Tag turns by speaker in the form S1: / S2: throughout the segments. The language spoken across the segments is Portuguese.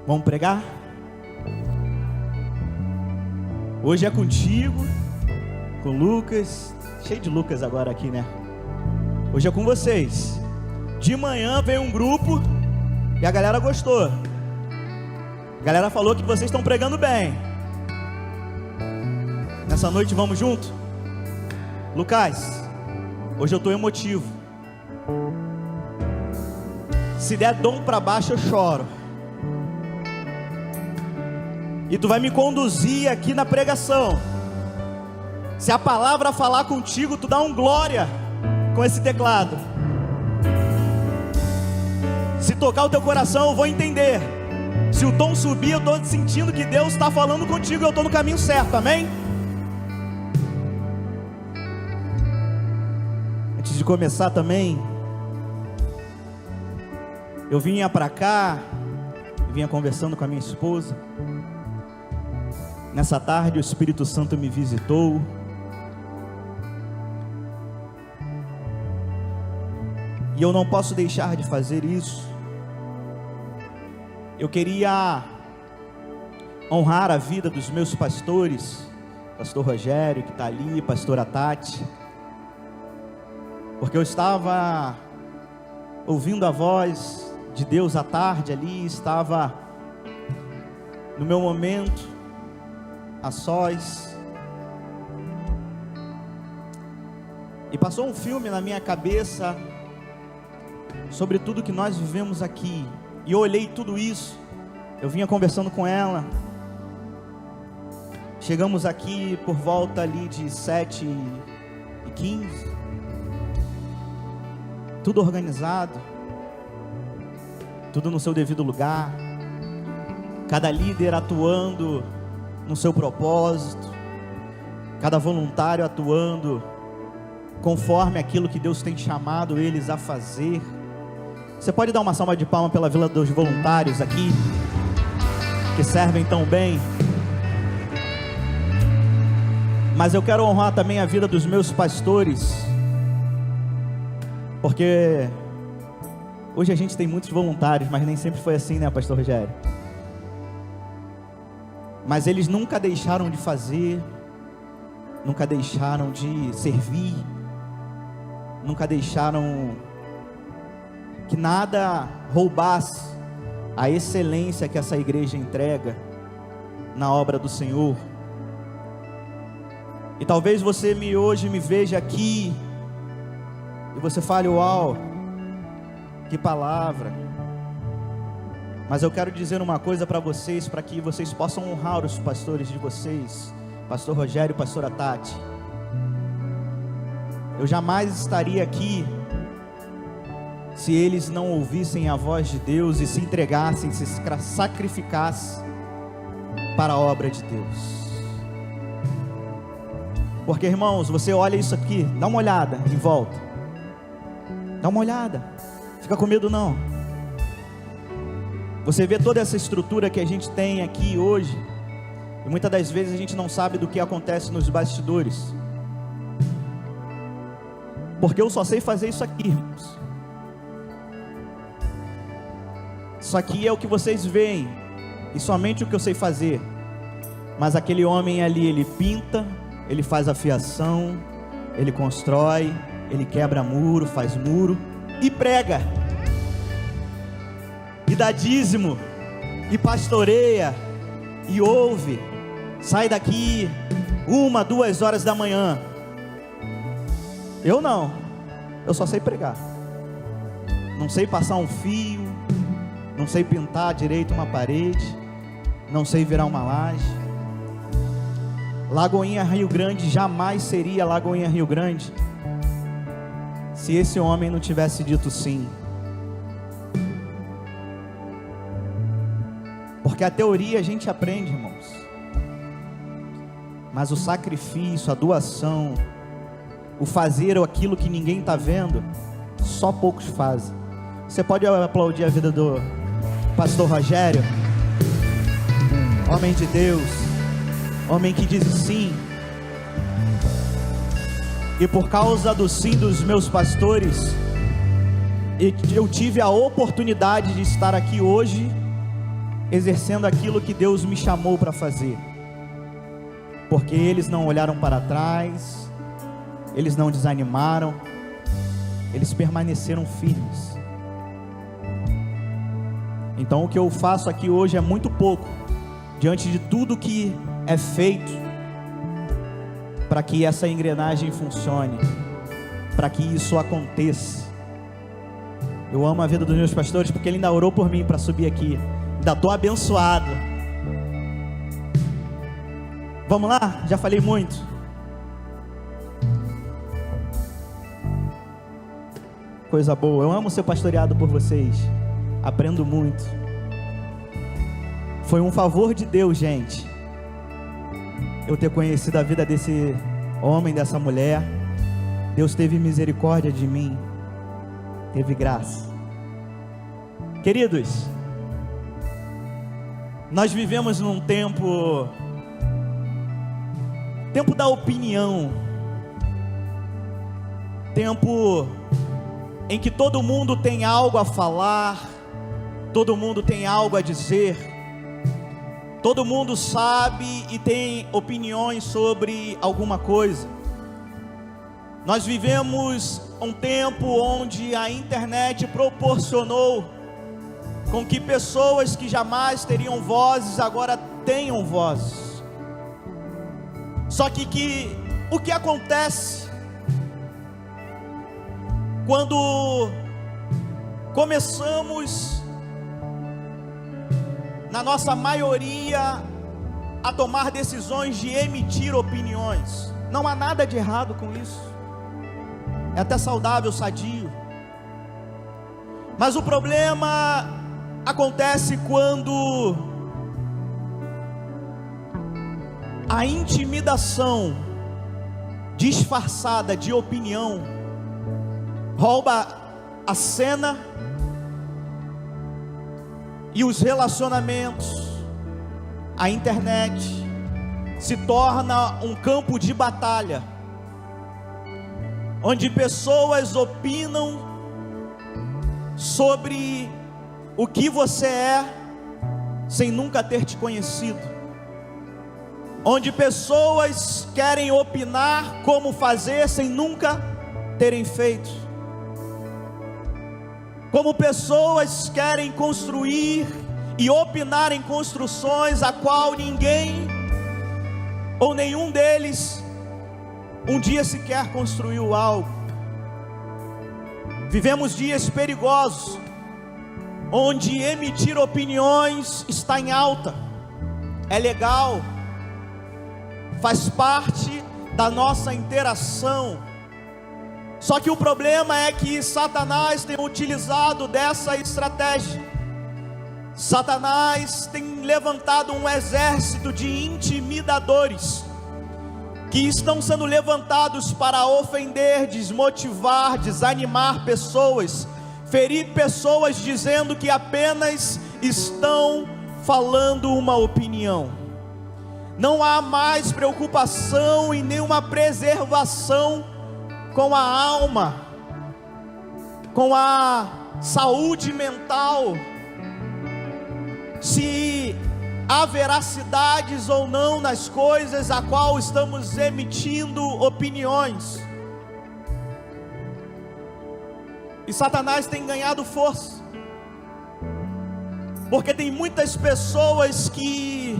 S1: Vamos pregar? Hoje é contigo, com o Lucas. Cheio de Lucas agora aqui, né? Hoje é com vocês. De manhã veio um grupo e a galera gostou. A galera falou que vocês estão pregando bem. Nessa noite vamos junto? Lucas, hoje eu estou emotivo. Se der dom para baixo eu choro. E tu vai me conduzir aqui na pregação. Se a palavra falar contigo, tu dá um glória com esse teclado. Se tocar o teu coração, eu vou entender. Se o tom subir, eu estou sentindo que Deus está falando contigo, eu estou no caminho certo, amém? Antes de começar também, eu vinha para cá, vinha conversando com a minha esposa. Nessa tarde o Espírito Santo me visitou. E eu não posso deixar de fazer isso. Eu queria honrar a vida dos meus pastores, pastor Rogério que está ali, pastora Tati, porque eu estava ouvindo a voz de Deus à tarde ali, estava no meu momento a sós, e passou um filme na minha cabeça sobre tudo que nós vivemos aqui. E eu olhei tudo isso, eu vinha conversando com ela. Chegamos aqui por volta ali de 7h15, tudo organizado, tudo no seu devido lugar, cada líder atuando no seu propósito, cada voluntário atuando conforme aquilo que Deus tem chamado eles a fazer. Você pode dar uma salva de palmas pela Vila dos Voluntários aqui, que servem tão bem. Mas eu quero honrar também a vida dos meus pastores, porque hoje a gente tem muitos voluntários, mas nem sempre foi assim, né, pastor Rogério? Mas eles nunca deixaram de fazer, nunca deixaram de servir, nunca deixaram que nada roubasse a excelência que essa igreja entrega na obra do Senhor. E talvez você hoje me veja aqui e você fale: uau, que palavra. Mas eu quero dizer uma coisa para vocês, para que vocês possam honrar os pastores de vocês, pastor Rogério e pastora Tati. Eu jamais estaria aqui se eles não ouvissem a voz de Deus e se entregassem, se sacrificassem para a obra de Deus. Porque, irmãos, você olha isso aqui, dá uma olhada em volta, dá uma olhada, fica com medo não. Você vê toda essa estrutura que a gente tem aqui hoje, e muitas das vezes a gente não sabe do que acontece nos bastidores, porque eu só sei fazer isso aqui, irmãos. Isso aqui é o que vocês veem, e somente o que eu sei fazer. Mas aquele homem ali, ele pinta, ele faz a fiação, ele constrói, ele quebra muro, faz muro e prega, e dá dízimo, e pastoreia, e ouve. Sai daqui 1, 2 horas da manhã. Eu não, eu só sei pregar. Não sei passar um fio, não sei pintar direito uma parede, não sei virar uma laje. Lagoinha Rio Grande jamais seria Lagoinha Rio Grande se esse homem não tivesse dito sim. Porque a teoria a gente aprende, irmãos, mas o sacrifício, a doação, o fazer aquilo que ninguém está vendo, só poucos fazem. Você pode aplaudir a vida do pastor Rogério, homem de Deus, homem que diz sim. E por causa do sim dos meus pastores, eu tive a oportunidade de estar aqui hoje exercendo aquilo que Deus me chamou para fazer, porque eles não olharam para trás, eles não desanimaram, eles permaneceram firmes. Então o que eu faço aqui hoje é muito pouco, diante de tudo que é feito, para que essa engrenagem funcione, para que isso aconteça. Eu amo a vida dos meus pastores, porque ele ainda orou por mim para subir aqui, ainda estou abençoado. Vamos lá? Já falei muito. Coisa boa, eu amo ser pastoreado por vocês, aprendo muito. Foi um favor de Deus, gente, eu ter conhecido a vida desse homem, dessa mulher. Deus teve misericórdia de mim, teve graça. Queridos, nós vivemos num tempo da opinião, tempo em que todo mundo tem algo a falar, todo mundo tem algo a dizer, todo mundo sabe e tem opiniões sobre alguma coisa. Nós vivemos um tempo onde a internet proporcionou com que pessoas que jamais teriam vozes, agora tenham vozes. Só que o que acontece quando começamos, na nossa maioria, a tomar decisões de emitir opiniões? Não há nada de errado com isso, é até saudável, sadio. Mas o problema acontece quando a intimidação disfarçada de opinião rouba a cena e os relacionamentos. A internet se torna um campo de batalha, onde pessoas opinam sobre o que você é, sem nunca ter te conhecido, onde pessoas querem opinar como fazer, sem nunca terem feito, como pessoas querem construir e opinar em construções a qual ninguém ou nenhum deles um dia sequer construiu algo. Vivemos dias perigosos, onde emitir opiniões está em alta, é legal, faz parte da nossa interação. Só que o problema é que Satanás tem utilizado dessa estratégia. Satanás tem levantado um exército de intimidadores, que estão sendo levantados para ofender, desmotivar, desanimar pessoas, ferir pessoas, dizendo que apenas estão falando uma opinião. Não há mais preocupação e nenhuma preservação com a alma, com a saúde mental, se há veracidades ou não nas coisas a qual estamos emitindo opiniões. E Satanás tem ganhado força, porque tem muitas pessoas que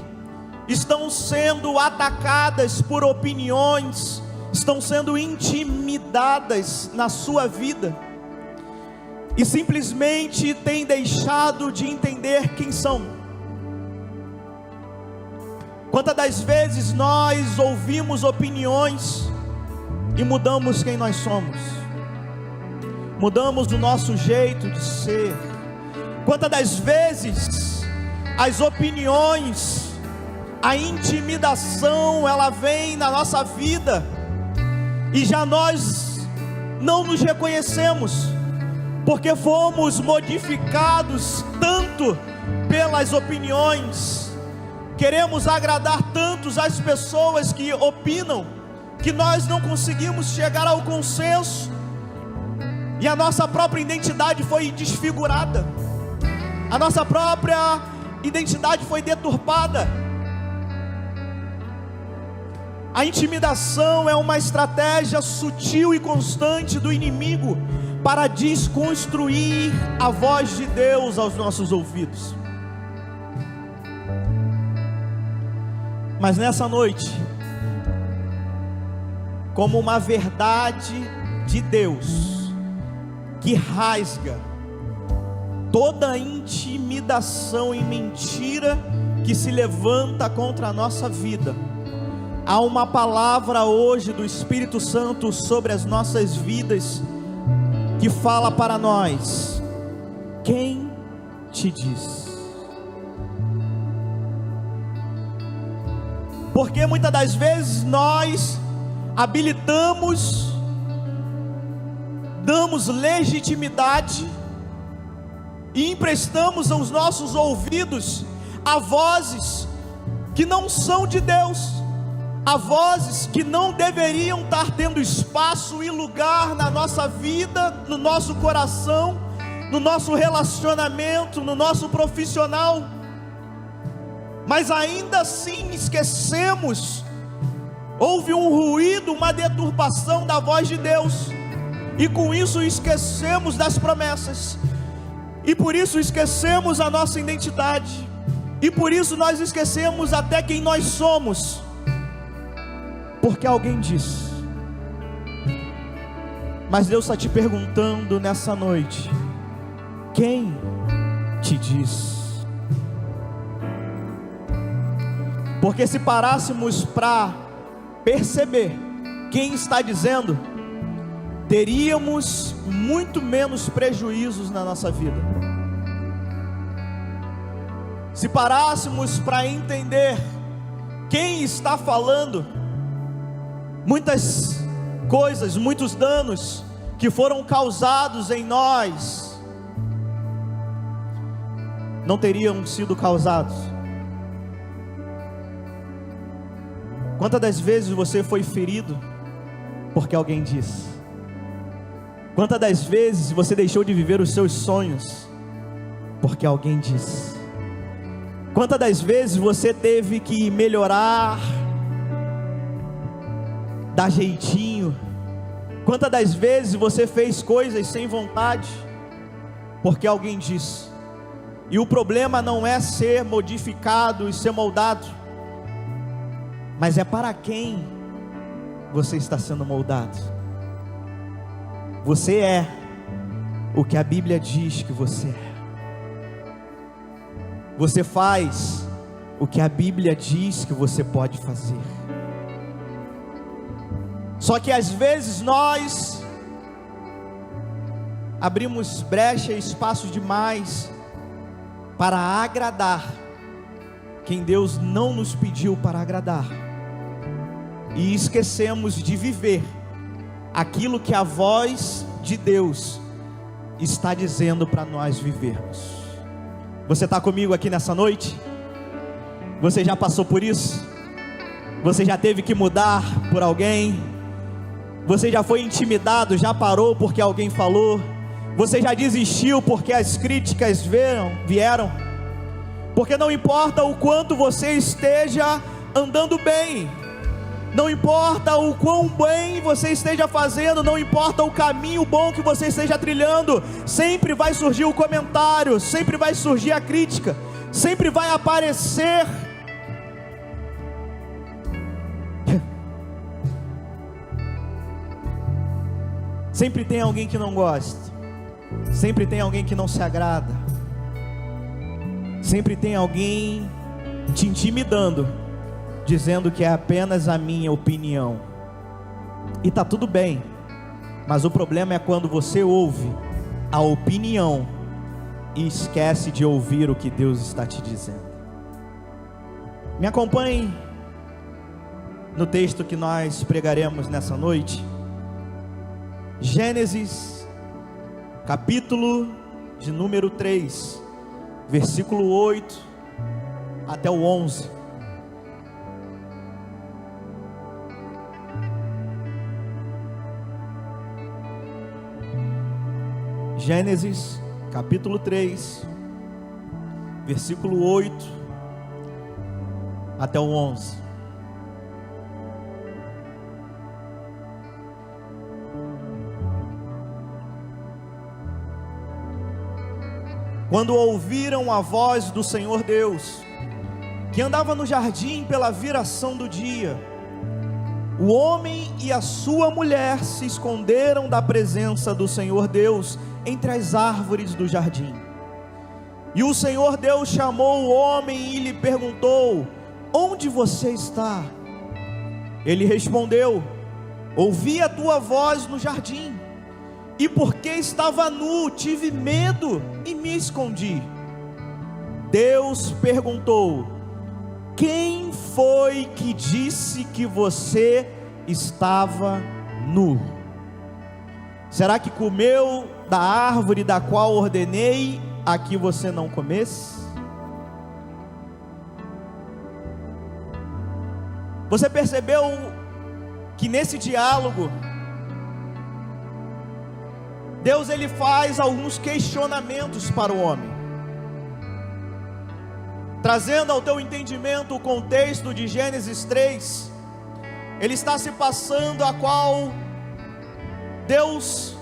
S1: estão sendo atacadas por opiniões, estão sendo intimidadas na sua vida, e simplesmente têm deixado de entender quem são. Quantas das vezes nós ouvimos opiniões e mudamos quem nós somos, mudamos o nosso jeito de ser? Quantas das vezes as opiniões, a intimidação, ela vem na nossa vida e já nós não nos reconhecemos, porque fomos modificados tanto pelas opiniões, queremos agradar tantos as pessoas que opinam, que nós não conseguimos chegar ao consenso, e a nossa própria identidade foi desfigurada, a nossa própria identidade foi deturpada. A intimidação é uma estratégia sutil e constante do inimigo para desconstruir a voz de Deus aos nossos ouvidos. Mas nessa noite, como uma verdade de Deus que rasga toda intimidação e mentira que se levanta contra a nossa vida, há uma palavra hoje do Espírito Santo sobre as nossas vidas, que fala para nós: quem te diz? Porque muitas das vezes nós habilitamos, damos legitimidade e emprestamos aos nossos ouvidos a vozes que não são de Deus, a vozes que não deveriam estar tendo espaço e lugar na nossa vida, no nosso coração, no nosso relacionamento, no nosso profissional. Mas ainda assim esquecemos, houve um ruído, uma deturpação da voz de Deus, e com isso esquecemos das promessas, e por isso esquecemos a nossa identidade, e por isso nós esquecemos até quem nós somos, porque alguém disse. Mas Deus está te perguntando nessa noite: quem te diz? Porque se parássemos para perceber quem está dizendo, teríamos muito menos prejuízos na nossa vida. Se parássemos para entender quem está falando, muitas coisas, muitos danos que foram causados em nós não teriam sido causados. Quantas das vezes você foi ferido porque alguém disse? Quantas das vezes você deixou de viver os seus sonhos porque alguém disse? Quantas das vezes você teve que melhorar, dar jeitinho? Quantas das vezes você fez coisas sem vontade porque alguém disse? E o problema não é ser modificado e ser moldado, mas é para quem você está sendo moldado. Você é o que a Bíblia diz que você é. Você faz o que a Bíblia diz que você pode fazer. Só que às vezes nós abrimos brecha e espaço demais para agradar quem Deus não nos pediu para agradar, e esquecemos de viver aquilo que a voz de Deus está dizendo para nós vivermos. Você está comigo aqui nessa noite? Você já passou por isso? Você já teve que mudar por alguém? Você já foi intimidado, já parou porque alguém falou? Você já desistiu porque as críticas vieram? Porque não importa o quanto você esteja andando bem, não importa o quão bem você esteja fazendo, não importa o caminho bom que você esteja trilhando, sempre vai surgir o comentário, sempre vai surgir a crítica, sempre vai aparecer sempre tem alguém que não gosta, sempre tem alguém que não se agrada, sempre tem alguém te intimidando, dizendo que é apenas a minha opinião. E está tudo bem, mas o problema é quando você ouve a opinião e esquece de ouvir o que Deus está te dizendo. Me acompanhe no texto que nós pregaremos nessa noite. Gênesis, capítulo de número 3, versículo 8 até o 11. Gênesis, capítulo 3, versículo 8 até o 11. Quando ouviram a voz do Senhor Deus, que andava no jardim pela viração do dia, o homem e a sua mulher se esconderam da presença do Senhor Deus entre as árvores do jardim. E o Senhor Deus chamou o homem e lhe perguntou: onde você está? Ele respondeu: ouvi a tua voz no jardim, e porque estava nu, tive medo e me escondi. Deus perguntou: quem foi que disse que você estava nu? Será que comeu da árvore da qual ordenei a que você não comesse? Você percebeu que nesse diálogo Deus ele faz alguns questionamentos para o homem, trazendo ao teu entendimento o contexto de Gênesis 3. Ele está se passando a qual Deus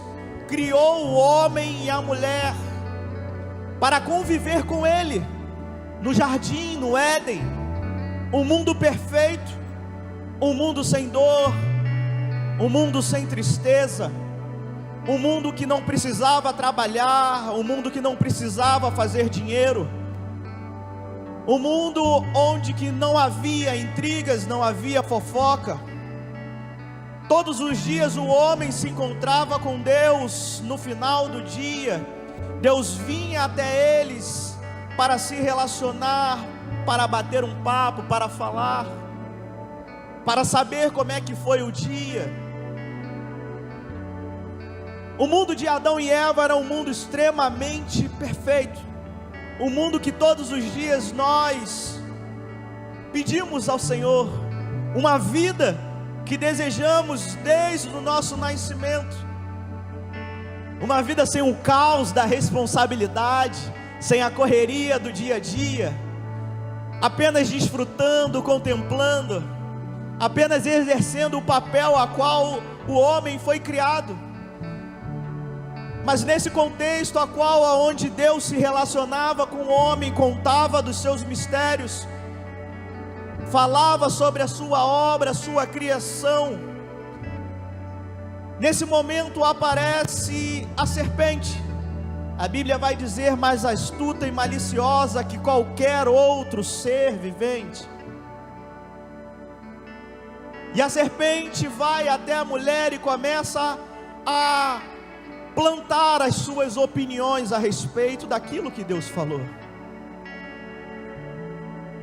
S1: criou o homem e a mulher para conviver com ele no jardim, no Éden, um mundo perfeito, um mundo sem dor, um mundo sem tristeza, um mundo que não precisava trabalhar, um mundo que não precisava fazer dinheiro, um mundo onde que não havia intrigas, não havia fofoca. Todos os dias o homem se encontrava com Deus. No final do dia, Deus vinha até eles para se relacionar, para bater um papo, para falar, para saber como é que foi o dia. O mundo de Adão e Eva era um mundo extremamente perfeito, um mundo que todos os dias nós pedimos ao Senhor, uma vida que desejamos desde o nosso nascimento, uma vida sem o caos da responsabilidade, sem a correria do dia a dia, apenas desfrutando, contemplando, apenas exercendo o papel a qual o homem foi criado. Mas nesse contexto a qual aonde Deus se relacionava com o homem, contava dos seus mistérios, falava sobre a sua obra, a sua criação, nesse momento aparece a serpente. A Bíblia vai dizer: mais astuta e maliciosa que qualquer outro ser vivente. E a serpente vai até a mulher e começa a plantar as suas opiniões a respeito daquilo que Deus falou.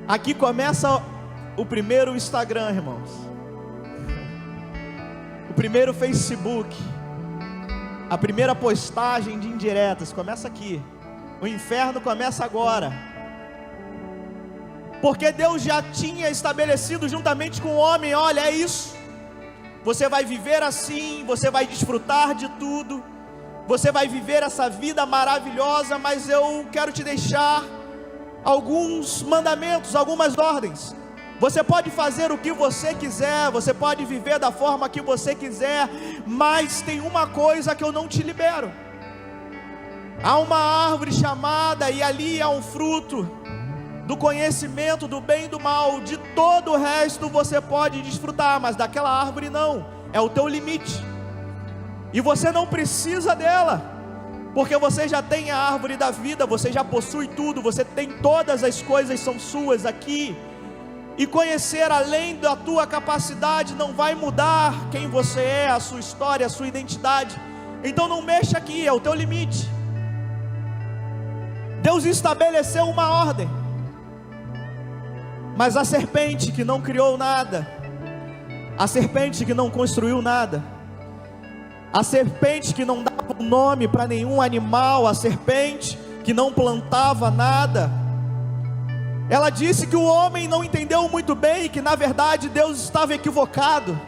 S1: Aqui começa o primeiro Instagram, irmãos, o primeiro Facebook, a primeira postagem de indiretas começa aqui. O inferno começa agora, porque Deus já tinha estabelecido juntamente com o homem: olha, é isso, você vai viver assim, você vai desfrutar de tudo, você vai viver essa vida maravilhosa, mas eu quero te deixar alguns mandamentos, algumas ordens. Você pode fazer o que você quiser, você pode viver da forma que você quiser, mas tem uma coisa que eu não te libero. Há uma árvore chamada, e ali há um fruto do conhecimento do bem e do mal. De todo o resto você pode desfrutar, mas daquela árvore não, é o teu limite. E você não precisa dela, porque você já tem a árvore da vida, você já possui tudo, você tem todas as coisas, são suas aqui. E conhecer além da tua capacidade não vai mudar quem você é, a sua história, a sua identidade. Então não mexa aqui, é o teu limite. Deus estabeleceu uma ordem, mas a serpente que não criou nada, a serpente que não construiu nada, a serpente que não dava um nome para nenhum animal, a serpente que não plantava nada, ela disse que o homem não entendeu muito bem e que na verdade Deus estava equivocado.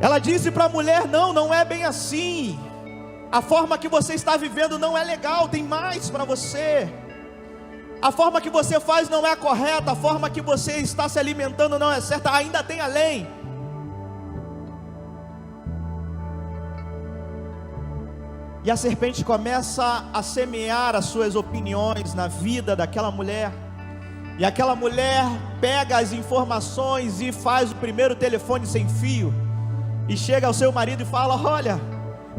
S1: Ela disse para a mulher: não é bem assim. A forma que você está vivendo não é legal, tem mais para você. A forma que você faz não é correta, a forma que você está se alimentando não é certa, ainda tem além. E a serpente começa a semear as suas opiniões na vida daquela mulher. E aquela mulher pega as informações e faz o primeiro telefone sem fio. E chega ao seu marido e fala: olha,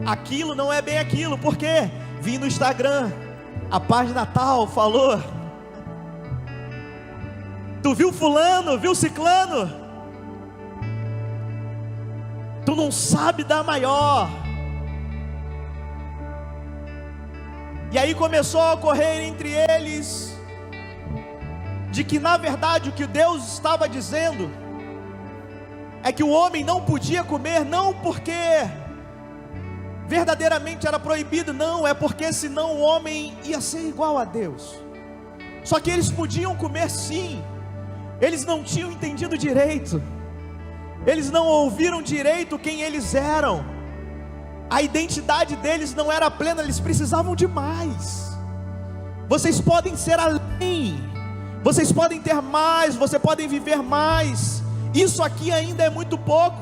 S1: aquilo não é bem aquilo. Por quê? Vi no Instagram, a página tal falou. Tu viu fulano, viu ciclano? Tu não sabe da maior. E aí começou a ocorrer entre eles, de que na verdade o que Deus estava dizendo, é que o homem não podia comer, não porque verdadeiramente era proibido, não, é porque senão o homem ia ser igual a Deus. Só que eles podiam comer sim, eles não tinham entendido direito, eles não ouviram direito quem eles eram. A identidade deles não era plena, eles precisavam de mais. Vocês podem ser além, vocês podem ter mais, vocês podem viver mais. Isso aqui ainda é muito pouco.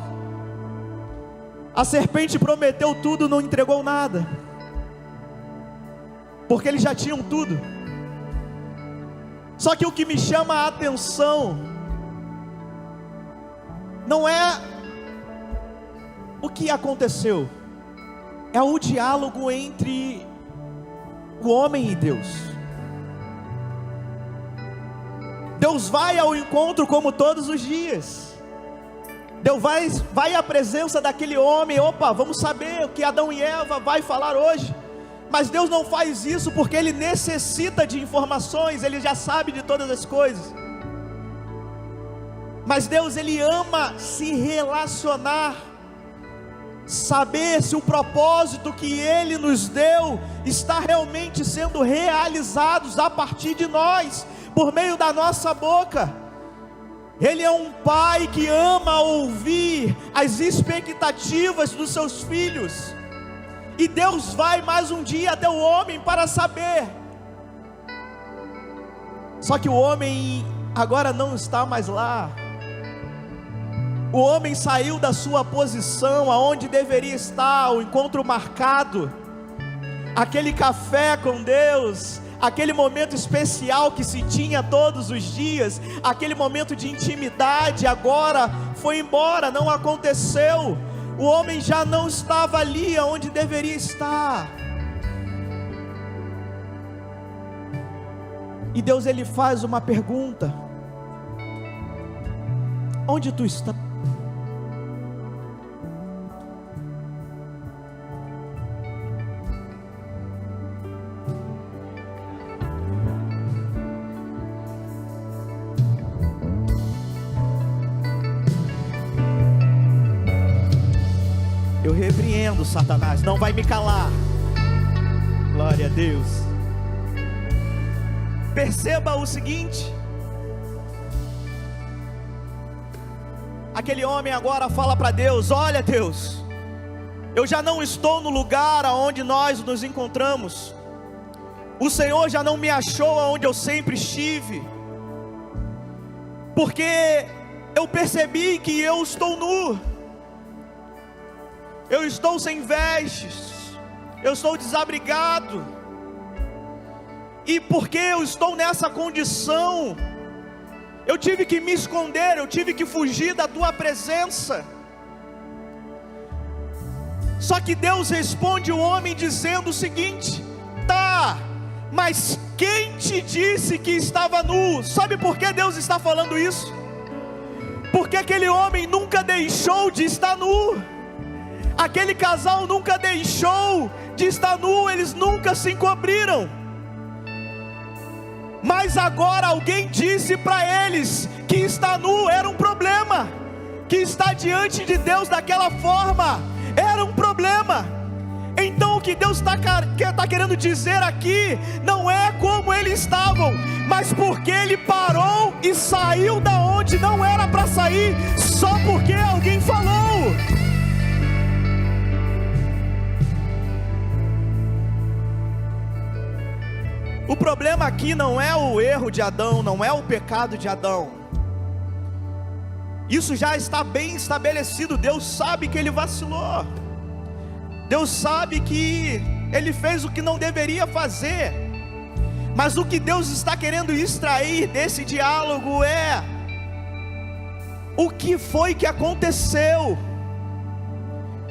S1: A serpente prometeu tudo, não entregou nada, porque eles já tinham tudo. Só que o que me chama a atenção não é o que aconteceu, é o diálogo entre o homem e Deus. Deus vai ao encontro como todos os dias. Deus vai à presença daquele homem. Opa, vamos saber o que Adão e Eva vai falar hoje. Mas Deus não faz isso porque Ele necessita de informações, Ele já sabe de todas as coisas. Mas Deus, Ele ama se relacionar, saber se o propósito que Ele nos deu está realmente sendo realizado a partir de nós, por meio da nossa boca. Ele é um pai que ama ouvir as expectativas dos seus filhos. E Deus vai mais um dia até o homem para saber. Só que o homem agora não está mais lá. O homem saiu da sua posição, aonde deveria estar, o encontro marcado, aquele café com Deus, aquele momento especial que se tinha todos os dias, aquele momento de intimidade, agora foi embora, não aconteceu. O homem já não estava ali aonde deveria estar. E Deus, Ele faz uma pergunta: onde tu está? Eu repreendo Satanás, não vai me calar. Glória a Deus. Perceba o seguinte: aquele homem agora fala para Deus: olha Deus, eu já não estou no lugar aonde nós nos encontramos. O Senhor já não me achou aonde eu sempre estive, porque eu percebi que eu estou nu, eu estou sem vestes, eu estou desabrigado. E porque eu estou nessa condição, eu tive que me esconder, eu tive que fugir da tua presença. Só que Deus responde o homem dizendo o seguinte: tá, mas quem te disse que estava nu? Sabe por que Deus está falando isso? Porque aquele homem nunca deixou de estar nu. Aquele casal nunca deixou de estar nu, eles nunca se encobriram. Mas agora alguém disse para eles que estar nu era um problema, que estar diante de Deus daquela forma era um problema. Então o que Deus está querendo dizer aqui não é como eles estavam, mas porque Ele parou e saiu da onde não era para sair, só porque alguém falou. O problema aqui não é o erro de Adão, não é o pecado de Adão. Isso já está bem estabelecido. Deus sabe que ele vacilou. Deus sabe que ele fez o que não deveria fazer. Mas o que Deus está querendo extrair desse diálogo é: o que foi que aconteceu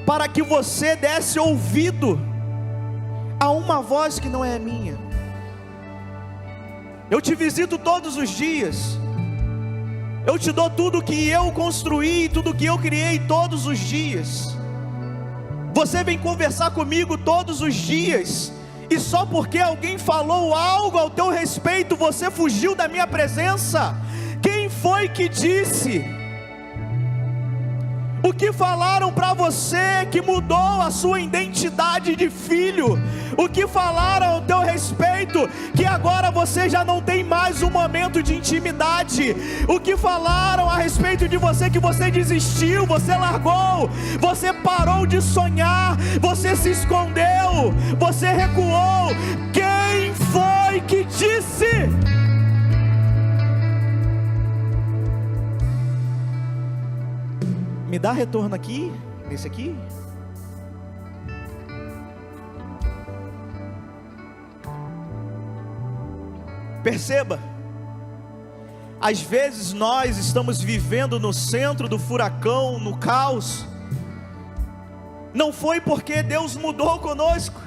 S1: para que você desse ouvido a uma voz que não é minha? Eu te visito todos os dias, eu te dou tudo que eu construí, tudo que eu criei todos os dias. Você vem conversar comigo todos os dias, e só porque alguém falou algo ao teu respeito, você fugiu da minha presença? Quem foi que disse? O que falaram para você que mudou a sua identidade de filho? O que falaram ao teu respeito que agora você já não tem mais um momento de intimidade? O que falaram a respeito de você que você desistiu, você largou, você parou de sonhar, você se escondeu, você recuou? Quem foi que disse? Me dá retorno aqui, nesse aqui. Perceba, às vezes nós estamos vivendo no centro do furacão, no caos. Não foi porque Deus mudou conosco,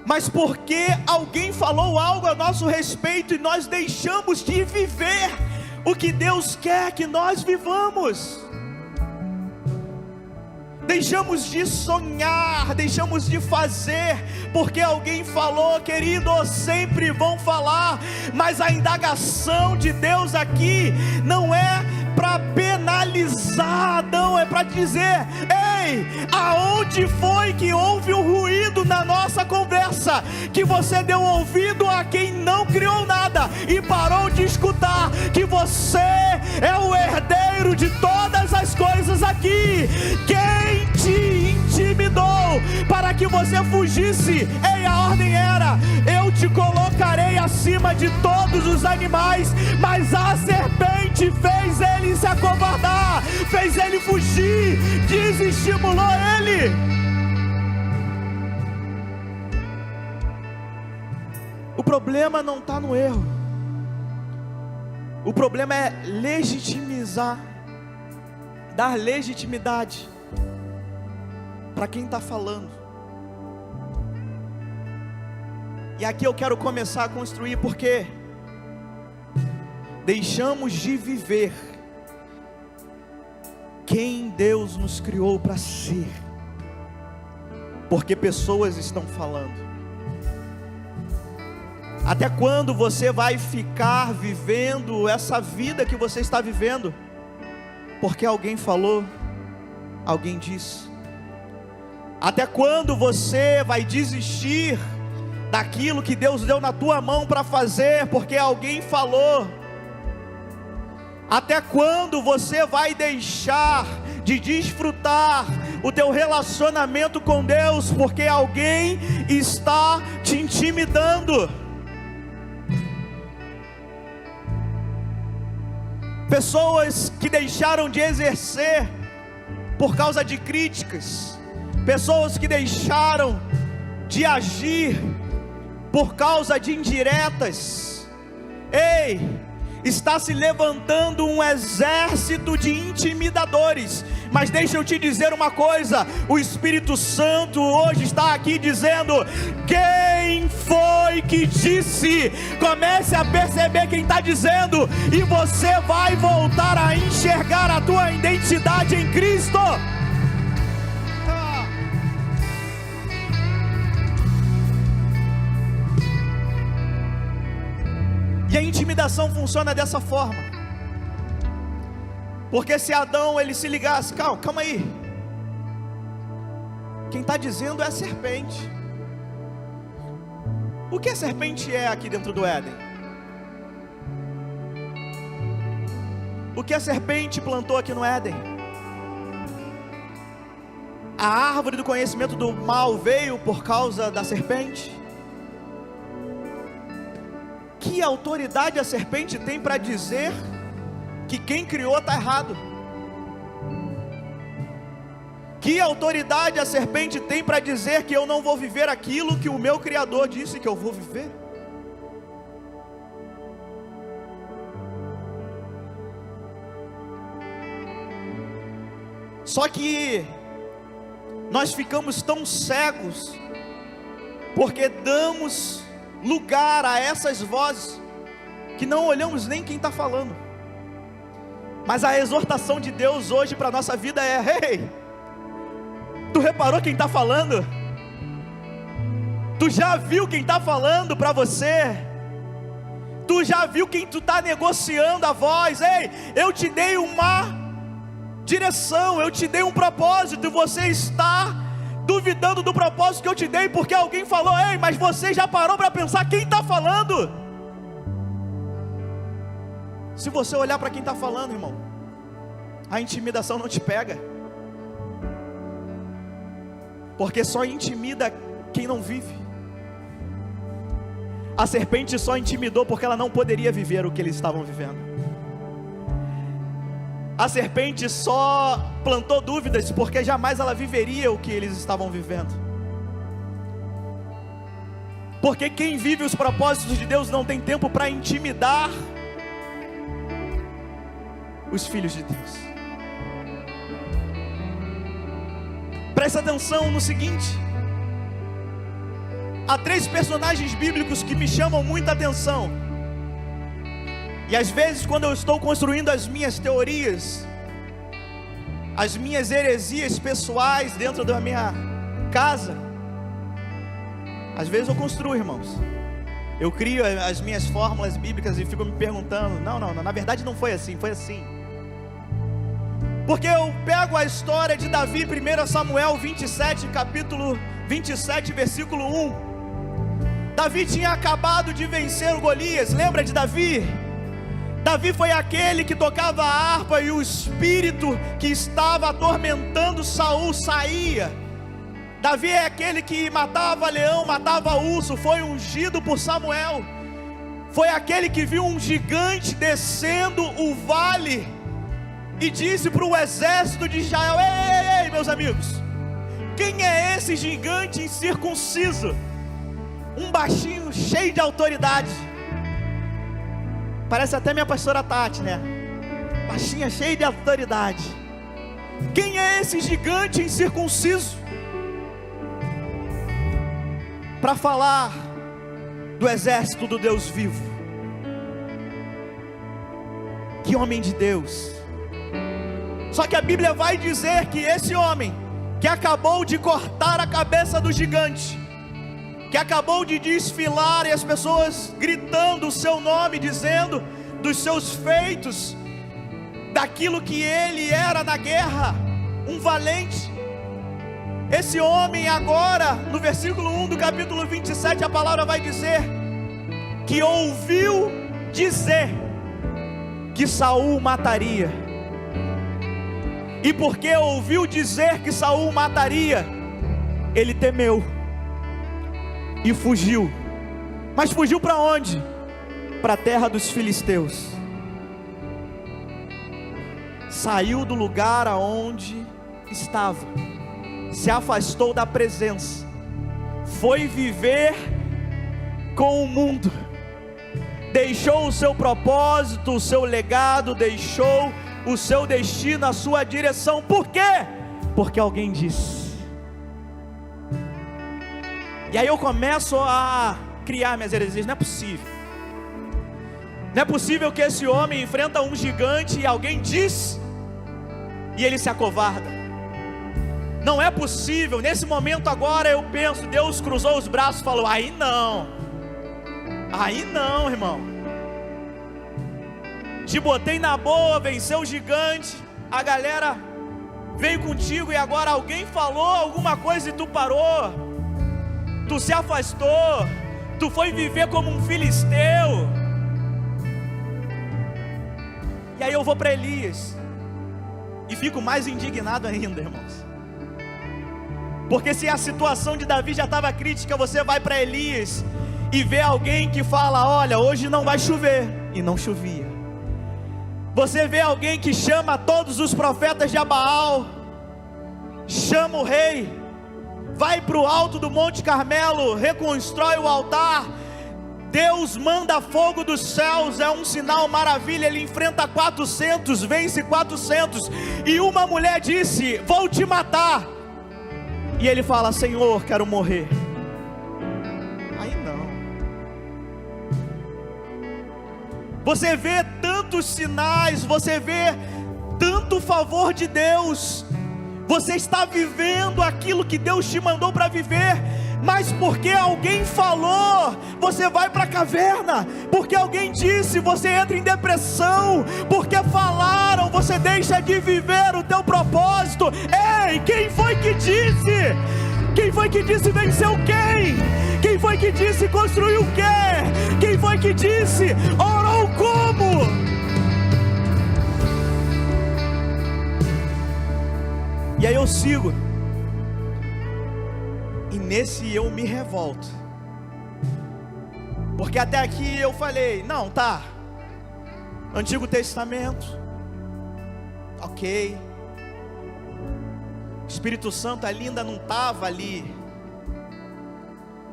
S1: mas porque alguém falou algo a nosso respeito e nós deixamos de viver o que Deus quer que nós vivamos. Deixamos de sonhar, deixamos de fazer, porque alguém falou. Querido, sempre vão falar, mas a indagação de Deus aqui não é para penalizar, não, é para dizer: ei, aonde foi que houve um ruído na nossa conversa, que você deu ouvido a quem não criou nada e parou de escutar que você é o herdeiro de todas as coisas aqui? Quem te intimidou para que você fugisse? Ei, a ordem era: eu te colocarei acima de todos os animais. Mas a serpente fez ele se acovardar, fez ele fugir, desestimulou ele. O problema não está no erro, o problema é legitimizar, dar legitimidade para quem está falando. E aqui eu quero começar a construir, porque deixamos de viver quem Deus nos criou para ser, porque pessoas estão falando. Até quando você vai ficar vivendo essa vida que você está vivendo? Porque alguém falou, alguém disse. Até quando você vai desistir daquilo que Deus deu na tua mão para fazer, porque alguém falou? Até quando você vai deixar de desfrutar o teu relacionamento com Deus, porque alguém está te intimidando? Pessoas que deixaram de exercer por causa de críticas, pessoas que deixaram de agir por causa de indiretas. Ei, está se levantando um exército de intimidadores. Mas deixa eu te dizer uma coisa: o Espírito Santo hoje está aqui dizendo: quem foi que disse? Comece a perceber quem está dizendo, e você vai voltar a enxergar a tua identidade em Cristo. E a intimidação funciona dessa forma, porque se Adão ele se ligasse: calma aí, quem está dizendo é a serpente. O que a serpente é aqui dentro do Éden? O que a serpente plantou aqui no Éden? A árvore do conhecimento do mal veio por causa da serpente? Que autoridade a serpente tem para dizer que quem criou está errado? Que autoridade a serpente tem para dizer que eu não vou viver aquilo que o meu Criador disse que eu vou viver? Só que nós ficamos tão cegos, porque damos lugar a essas vozes, que não olhamos nem quem está falando. Mas a exortação de Deus hoje para a nossa vida é: ei, tu reparou quem está falando? Tu já viu quem está falando para você? Tu já viu quem tu está negociando a voz? Ei, eu te dei uma direção, eu te dei um propósito, e você está duvidando do propósito que eu te dei, porque alguém falou. Ei, mas você já parou para pensar quem está falando? Se você olhar para quem está falando, irmão, a intimidação não te pega, porque só intimida quem não vive. A serpente só intimidou porque ela não poderia viver o que eles estavam vivendo. A serpente só plantou dúvidas porque jamais ela viveria o que eles estavam vivendo. Porque quem vive os propósitos de Deus não tem tempo para intimidar os filhos de Deus. Presta atenção no seguinte: há 3 personagens bíblicos que me chamam muita atenção. E às vezes, quando eu estou construindo as minhas teorias, as minhas heresias pessoais dentro da minha casa, às vezes eu construo, irmãos. Eu crio as minhas fórmulas bíblicas e fico me perguntando: não, na verdade não foi assim, foi assim. Porque eu pego a história de Davi, 1 Samuel 27, capítulo 27, versículo 1. Davi tinha acabado de vencer o Golias. Lembra de Davi? Davi foi aquele que tocava a harpa e o espírito que estava atormentando Saul saía. Davi é aquele que matava leão, matava urso, foi ungido por Samuel. Foi aquele que viu um gigante descendo o vale e disse para o exército de Israel: ei, meus amigos, quem é esse gigante incircunciso? Um baixinho cheio de autoridade. Parece até minha pastora Tati, né? Baixinha, cheia de autoridade. Quem é esse gigante incircunciso para falar do exército do Deus vivo? Que homem de Deus! Só que a Bíblia vai dizer que esse homem, que acabou de cortar a cabeça do gigante, que acabou de desfilar e as pessoas gritando o seu nome, dizendo dos seus feitos, daquilo que ele era na guerra, um valente. Esse homem agora, no versículo 1 do capítulo 27, a palavra vai dizer que ouviu dizer que Saul mataria. E porque ouviu dizer que Saul mataria, ele temeu e fugiu. Mas fugiu para onde? Para a terra dos filisteus. Saiu do lugar aonde estava, se afastou da presença, foi viver com o mundo, deixou o seu propósito, o seu legado, deixou o seu destino, a sua direção. Por quê? Porque alguém disse. E aí eu começo a criar minhas heresias. Não é possível. Não é possível que esse homem enfrenta um gigante e alguém diz e ele se acovarda. Não é possível. Nesse momento agora eu penso, Deus cruzou os braços e falou: aí não, irmão. Te botei na boa, venceu o gigante, a galera veio contigo e agora alguém falou alguma coisa e tu parou, tu se afastou, tu foi viver como um filisteu. E aí eu vou para Elias e fico mais indignado ainda, irmãos. Porque se a situação de Davi já estava crítica, você vai para Elias e vê alguém que fala: olha, hoje não vai chover, e não chovia. Você vê alguém que chama todos os profetas de Baal, chama o rei, vai para o alto do Monte Carmelo, reconstrói o altar, Deus manda fogo dos céus, é um sinal, maravilha, ele enfrenta 400, vence 400, e uma mulher disse: vou te matar, e ele fala: Senhor, quero morrer. Aí não. Você vê tantos sinais, você vê tanto favor de Deus, você está vivendo aquilo que Deus te mandou para viver, mas porque alguém falou, você vai para a caverna, porque alguém disse, você entra em depressão, porque falaram, você deixa de viver o teu propósito. Ei, quem foi que disse? Quem foi que disse venceu quem? Quem foi que disse construiu o quê? Quem foi que disse orou como? E aí eu sigo, e nesse eu me revolto, porque até aqui eu falei: não, tá, Antigo Testamento, ok, Espírito Santo ali ainda não estava ali,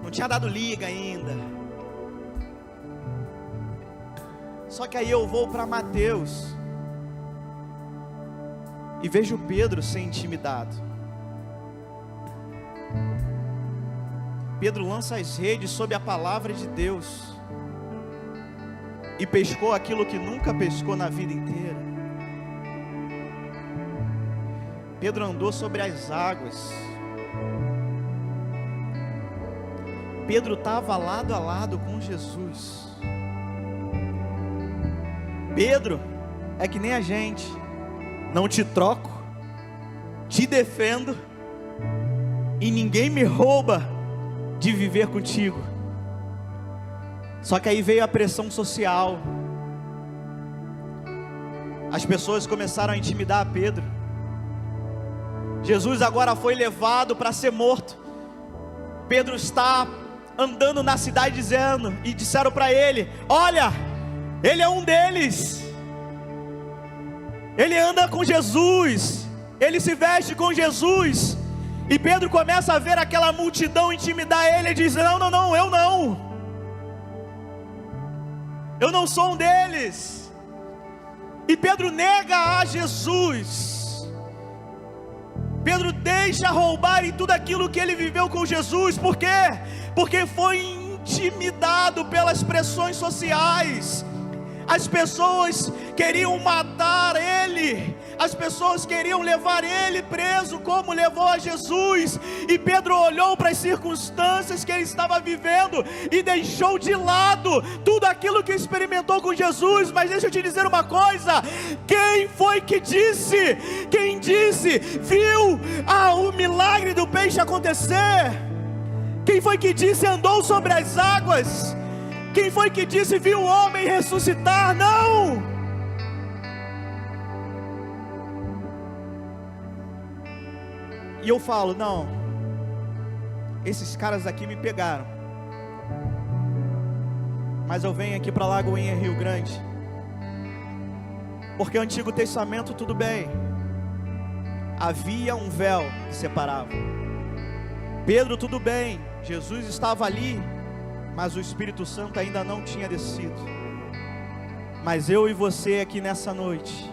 S1: não tinha dado liga ainda. Só que aí eu vou para Mateus e vejo Pedro ser intimidado. Pedro lança as redes sob a palavra de Deus e pescou aquilo que nunca pescou na vida inteira. Pedro andou sobre as águas. Pedro estava lado a lado com Jesus. Pedro é que nem a gente: não te troco, te defendo, e ninguém me rouba de viver contigo. Só que aí veio a pressão social. As pessoas começaram a intimidar Pedro. Jesus agora foi levado para ser morto. Pedro está andando na cidade dizendo, e disseram para ele: olha, ele é um deles, ele anda com Jesus, ele se veste com Jesus. E Pedro começa a ver aquela multidão intimidar ele, e diz: não, não, não, eu não sou um deles. E Pedro nega a Jesus. Pedro deixa roubar em tudo aquilo que ele viveu com Jesus. Por quê? Porque foi intimidado pelas pressões sociais. As pessoas queriam matar ele, as pessoas queriam levar ele preso, como levou a Jesus. E Pedro olhou para as circunstâncias que ele estava vivendo e deixou de lado tudo aquilo que experimentou com Jesus. Mas deixa eu te dizer uma coisa: quem foi que disse? Quem disse? Viu o milagre do peixe acontecer? Quem foi que disse andou sobre as águas? Quem foi que disse viu o homem ressuscitar? Não! E eu falo: não, esses caras aqui me pegaram, mas eu venho aqui para Lagoinha, Rio Grande, porque o Antigo Testamento, tudo bem, havia um véu que separava. Pedro, tudo bem, Jesus estava ali, mas o Espírito Santo ainda não tinha descido. Mas eu e você aqui nessa noite,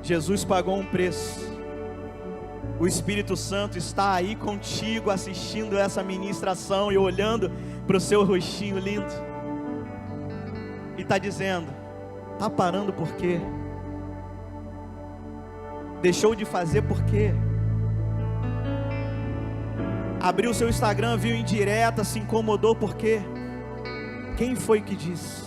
S1: Jesus pagou um preço. O Espírito Santo está aí contigo, assistindo essa ministração e olhando para o seu rostinho lindo, e está dizendo: está parando por quê? Deixou de fazer por quê? Abriu o seu Instagram, viu indireta, se incomodou por quê? Quem foi que disse?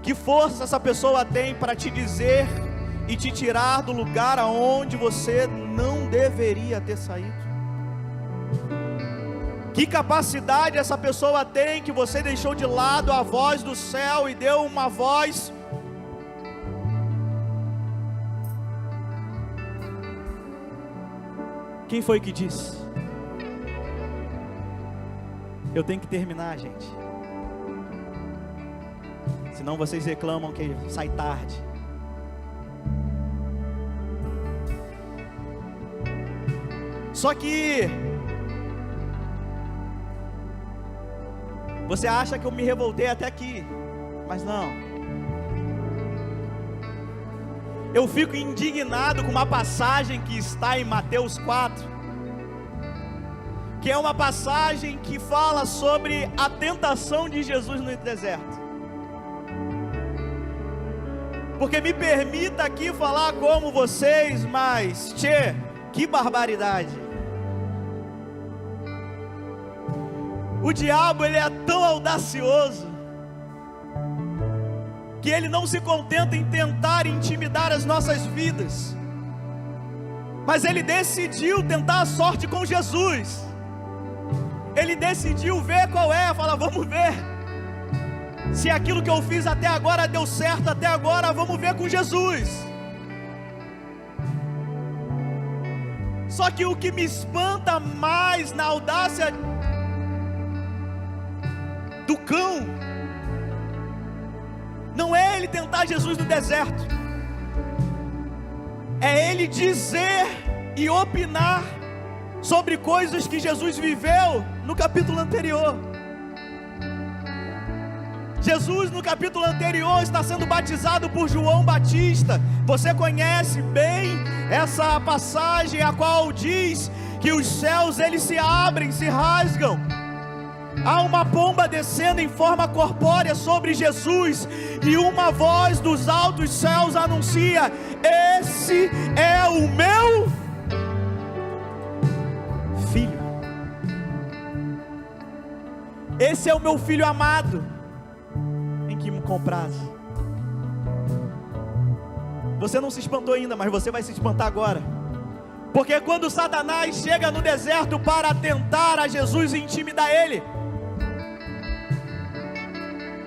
S1: Que força essa pessoa tem para te dizer e te tirar do lugar aonde você não deveria ter saído? Que capacidade essa pessoa tem que você deixou de lado a voz do céu e deu uma voz? Quem foi que disse? Eu tenho que terminar, gente. Senão vocês reclamam que sai tarde. Só que você acha que eu me revoltei até aqui, mas não. Eu fico indignado com uma passagem que está em Mateus 4, que é uma passagem que fala sobre a tentação de Jesus no deserto. Porque me permita aqui falar como vocês, mas, que barbaridade. O diabo, ele é tão audacioso, que ele não se contenta em tentar intimidar as nossas vidas, mas ele decidiu tentar a sorte com Jesus. Ele decidiu ver qual é, fala, vamos ver, se aquilo que eu fiz até agora deu certo até agora, vamos ver com Jesus. Só que o que me espanta mais na audácia do cão, não é ele tentar Jesus no deserto, é ele dizer e opinar sobre coisas que Jesus viveu no capítulo anterior. Jesus no capítulo anterior está sendo batizado por João Batista. Você conhece bem essa passagem, a qual diz que os céus eles se abrem, se rasgam. Há uma pomba descendo em forma corpórea sobre Jesus, e uma voz dos altos céus anuncia: esse é o meu filho, esse é o meu filho amado, em que me comprasse. Você não se espantou ainda, mas você vai se espantar agora. Porque quando Satanás chega no deserto para tentar a Jesus e intimidar ele,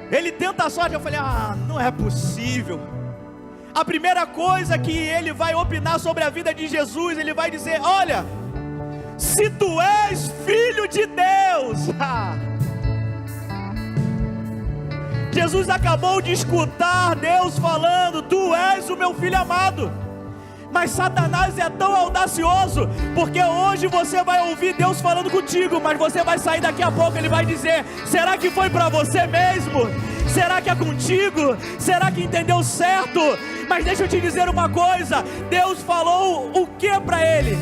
S1: ele tenta a sorte. Eu falei, não é possível. A primeira coisa que ele vai opinar sobre a vida de Jesus, ele vai dizer: olha, se tu és filho de Deus. Jesus acabou de escutar Deus falando: tu és o meu filho amado. Mas Satanás é tão audacioso, porque hoje você vai ouvir Deus falando contigo, mas você vai sair daqui a pouco, ele vai dizer: será que foi para você mesmo? Será que é contigo? Será que entendeu certo? Mas deixa eu te dizer uma coisa: Deus falou o que para ele?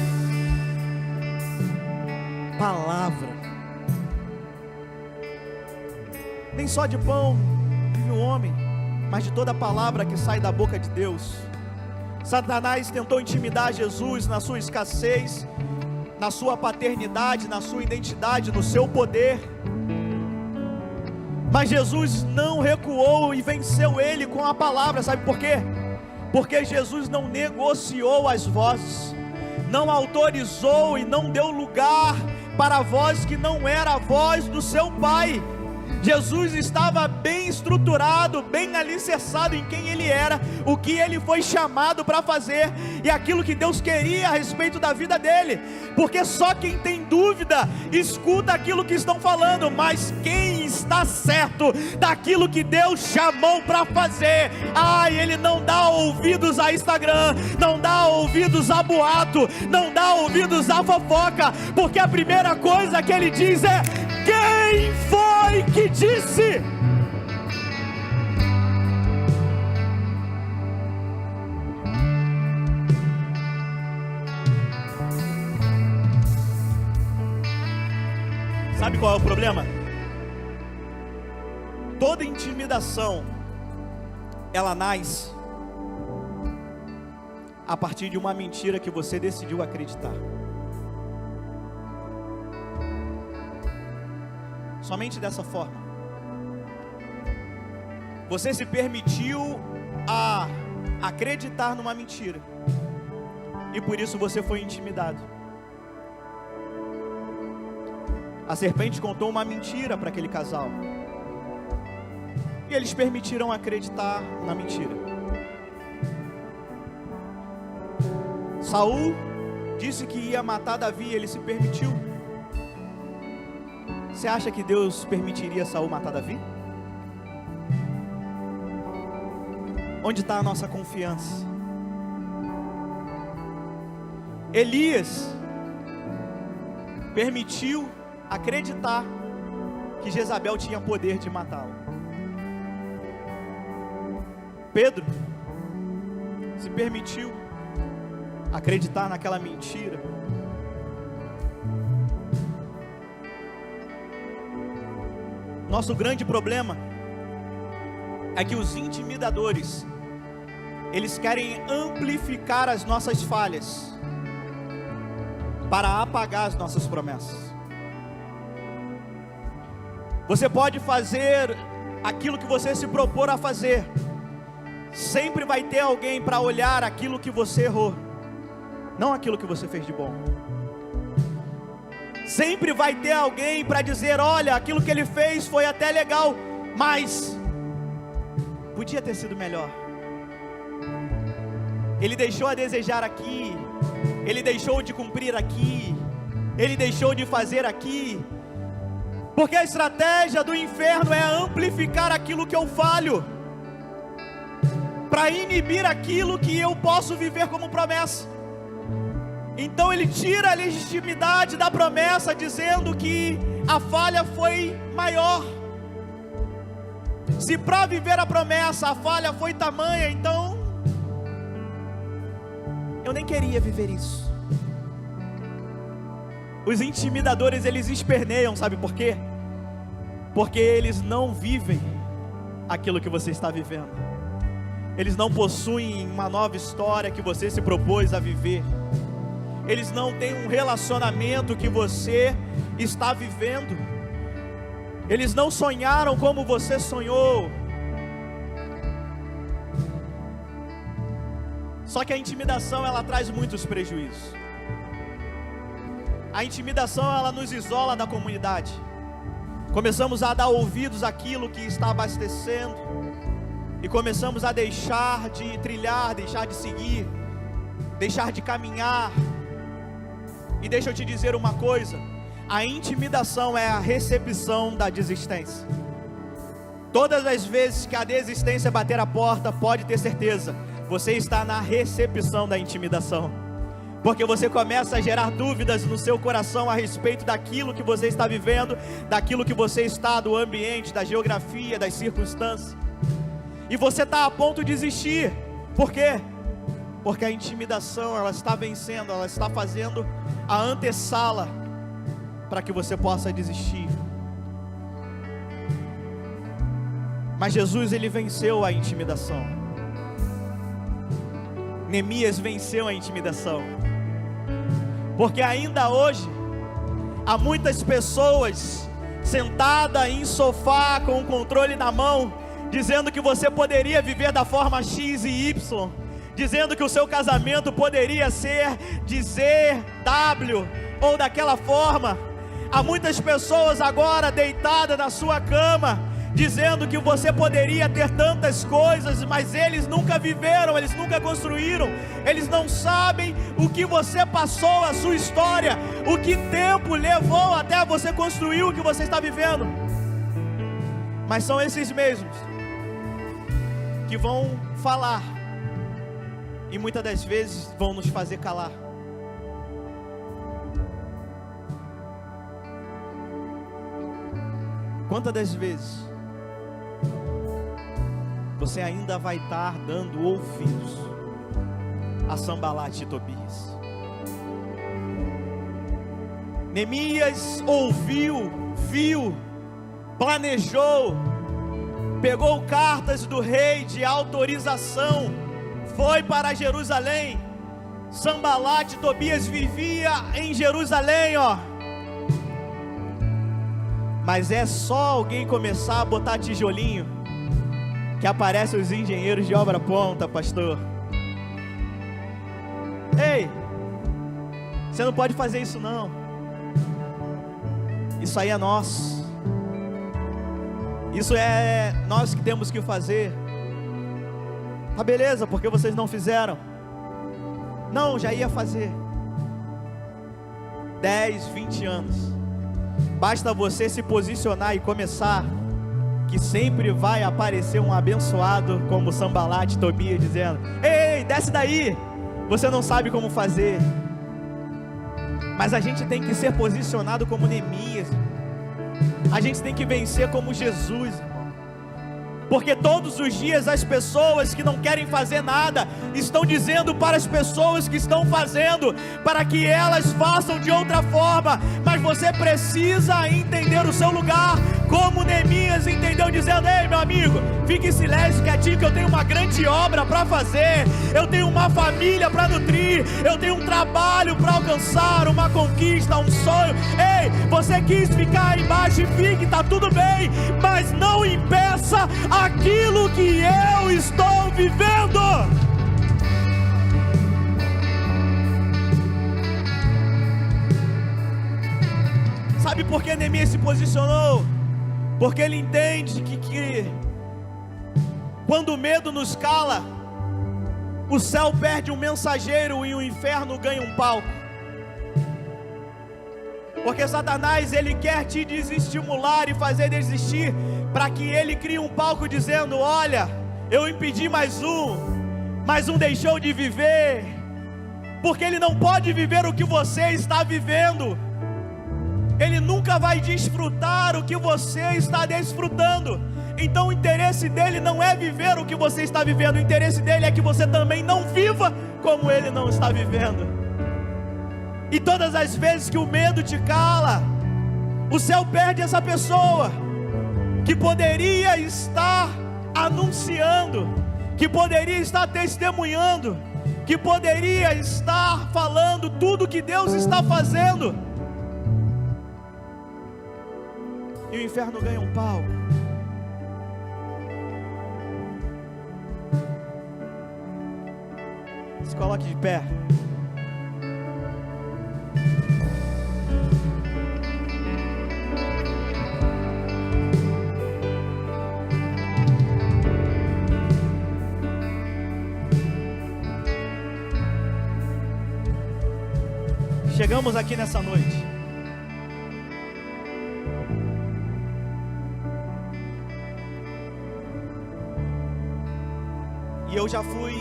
S1: Palavra. Nem só de pão vive o homem, mas de toda palavra que sai da boca de Deus. Satanás tentou intimidar Jesus na sua escassez, na sua paternidade, na sua identidade, no seu poder. Mas Jesus não recuou e venceu ele com a palavra. Sabe por quê? Porque Jesus não negociou as vozes, não autorizou e não deu lugar para a voz que não era a voz do seu Pai. Jesus estava bem estruturado, bem alicerçado em quem ele era, o que ele foi chamado para fazer e aquilo que Deus queria a respeito da vida dele. Porque só quem tem dúvida escuta aquilo que estão falando, mas quem está certo daquilo que Deus chamou para fazer, ele não dá ouvidos a Instagram, não dá ouvidos a boato, não dá ouvidos a fofoca, porque a primeira coisa que ele diz é: quem foi que disse? Sabe qual é o problema? Toda intimidação, ela nasce a partir de uma mentira que você decidiu acreditar. Somente dessa forma. Você se permitiu a acreditar numa mentira, e por isso você foi intimidado. A serpente contou uma mentira para aquele casal, e eles permitiram acreditar na mentira. Saul disse que ia matar Davi, ele se permitiu. Você acha que Deus permitiria Saul matar Davi? Onde está a nossa confiança? Elias permitiu acreditar que Jezabel tinha poder de matá-lo. Pedro se permitiu acreditar naquela mentira. Nosso grande problema é que os intimidadores, eles querem amplificar as nossas falhas para apagar as nossas promessas. Você pode fazer aquilo que você se propor a fazer. Sempre vai ter alguém para olhar aquilo que você errou, não aquilo que você fez de bom. Sempre vai ter alguém para dizer: olha, aquilo que ele fez foi até legal, mas podia ter sido melhor. Ele deixou a desejar aqui, ele deixou de cumprir aqui, ele deixou de fazer aqui. Porque a estratégia do inferno é amplificar aquilo que eu falho, para inibir aquilo que eu posso viver como promessa. Então ele tira a legitimidade da promessa, dizendo que a falha foi maior. Se para viver a promessa a falha foi tamanha, então eu nem queria viver isso. Os intimidadores, eles esperneiam, sabe por quê? Porque eles não vivem aquilo que você está vivendo. Eles não possuem uma nova história que você se propôs a viver. Eles não têm um relacionamento que você está vivendo. Eles não sonharam como você sonhou. Só que a intimidação, ela traz muitos prejuízos. A intimidação, ela nos isola da comunidade. Começamos a dar ouvidos àquilo que está abastecendo, e começamos a deixar de trilhar, deixar de seguir, deixar de caminhar. E deixa eu te dizer uma coisa: a intimidação é a recepção da desistência. Todas as vezes que a desistência bater a porta, pode ter certeza, você está na recepção da intimidação. Porque você começa a gerar dúvidas no seu coração a respeito daquilo que você está vivendo, daquilo que você está, do ambiente, da geografia, das circunstâncias. E você está a ponto de desistir. Por quê? Porque a intimidação, ela está vencendo, ela está fazendo a antessala para que você possa desistir. Mas Jesus, ele venceu a intimidação. Neemias venceu a intimidação. Porque ainda hoje há muitas pessoas sentadas em sofá com o controle na mão, dizendo que você poderia viver da forma X e Y, dizendo que o seu casamento poderia ser de Z, W ou daquela forma. Há muitas pessoas agora deitadas na sua cama, dizendo que você poderia ter tantas coisas, mas eles nunca viveram, eles nunca construíram, eles não sabem o que você passou, a sua história, o que tempo levou até você construir o que você está vivendo. Mas são esses mesmos que vão falar e muitas das vezes vão nos fazer calar. Quantas das vezes você ainda vai estar dando ouvidos a Sanbalate e Tobias? Neemias ouviu, viu, planejou, pegou cartas do rei de autorização, foi para Jerusalém. Sanbalate e Tobias vivia em Jerusalém, ó. Mas é só alguém começar a botar tijolinho que aparecem os engenheiros de obra pronta, pastor. Ei, você não pode fazer isso não. Isso aí é nosso. Isso é nós que temos que fazer. Tá beleza, porque vocês não fizeram? Não, já ia fazer 10, 20 anos. Basta você se posicionar e começar, que sempre vai aparecer um abençoado como Sanbalate, Tobias, dizendo: ei, desce daí, você não sabe como fazer. Mas a gente tem que ser posicionado como Neemias. A gente tem que vencer como Jesus, irmão. Porque todos os dias as pessoas que não querem fazer nada estão dizendo para as pessoas que estão fazendo, para que elas façam de outra forma. Mas você precisa entender o seu lugar, como Neemias entendeu, dizendo: ei, meu amigo, fique em silêncio, quietinho, que eu tenho uma grande obra para fazer, eu tenho uma família para nutrir, eu tenho um trabalho para alcançar, uma conquista, um sonho. Ei, você quis ficar aí embaixo e fique, está tudo bem, mas não impeça aquilo que eu estou vivendo. Sabe por que Neemias se posicionou? Porque ele entende que quando o medo nos cala, o céu perde um mensageiro e o inferno ganha um palco. Porque Satanás, ele quer te desestimular e fazer desistir, para que ele crie um palco dizendo: olha, eu impedi mais um deixou de viver, porque ele não pode viver o que você está vivendo. Ele nunca vai desfrutar o que você está desfrutando. Então o interesse dele não é viver o que você está vivendo, o interesse dele é que você também não viva como ele não está vivendo. E todas as vezes que o medo te cala, o céu perde essa pessoa que poderia estar anunciando, que poderia estar testemunhando, que poderia estar falando tudo que Deus está fazendo. E o inferno ganha um palco. Se coloque de pé. Chegamos aqui nessa noite. E eu já fui